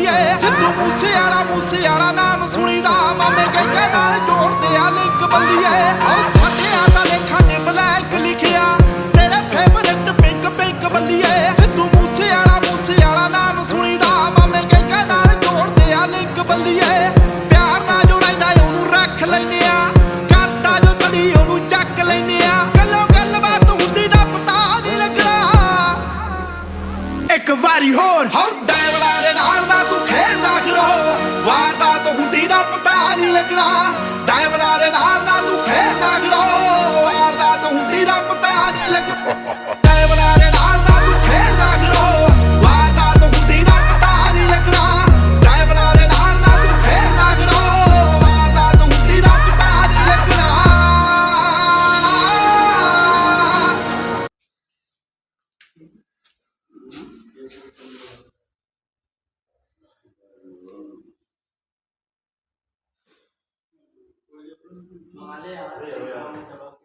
ਬੱਲੀਏ ਸਿੱਧੂ ਮੂਸੇ ਵਾਲਾ ਨਾਮ ਸੁਣੀਦਾ ਮਾਮੇ ਕਹਿੰਦੇ ਨਾਲ ਜੋੜਦੇ ਆ ਲਿੰਕ ਬੱਲੀਏ ਸਾਡੇ ਦਾ ਲੇਖਾਂ ਤੇ ਬਲੈਕ ਲਿਖਿਆ ਤੇਰੇ ਫੇਵਰਿਟ ਪਿੰਕ ਬੱਲੀਏ ਸਿੱਧੂ ਮੂਸੇ ਵਾਲਾ ਨਾਮ ਸੁਣੀਦਾ ਮਾਮੇ ਕਹਿੰਦੇ ਨਾਲ ਜੋੜਦੇ ਆ ਲਿੰਕ ਬੱਲੀਏ ਪਿਆਰ ਨਾਲ ਜੋ ਰਹਿੰਦਾ ਉਹਨੂੰ ਰੱਖ ਲੈਨੇ ਆ ਕਰਦਾ ਜੋ ਤੜੀ ਉਹਨੂੰ ਚੱਕ ਲੈਨੇ ਆ ਗੱਲਬਾਤ ਹੁੰਦੀ ਦਾ ਪਤਾ ਨਹੀਂ ਲੱਗਣਾ ਇੱਕ ਵਾਰੀ ਹੋਰ ਡੈਵਲਾਂ ਦੇ ਨਾਲ ਨਾ ਤੂੰ ਖੇਡਦਾ ਕਰੋ ਵਾਰਦਾਤ ਹੁੰਦੀ ਦਾ ਪਤਾ ਨਹੀਂ ਲੱਗਣਾ ਡੈਵਲਾਂ ਦੇ ਨਾਲ ਨਾ ਤੂੰ ਖੇਡਦਾ ਕਰੋ ਵਾਰਦਾਤ ਹੁੰਦੀ ਦਾ ਪਤਾ ਨਹੀਂ ਲੱਗਣਾ ਡੈਵਲਾਂ ਦੇ ਨਾਲ ਨਾ ਤੂੰ ਖੇਡਦਾ ਕਰੋ ਵਾਰਦਾਤ ਹੁੰਦੀ ਦਾ ਪਤਾ ਨਹੀਂ ਲੱਗਣਾ ਡੈਵਲਾਂ ਦੇ ਨਾਲ ਨਾ ਤੂੰ ਖੇਡਦਾ ਕਰੋ ਵਾਰਦਾਤ ਹੁੰਦੀ ਦਾ ਪਤਾ ਨਹੀਂ ਲੱਗਣਾ माले यार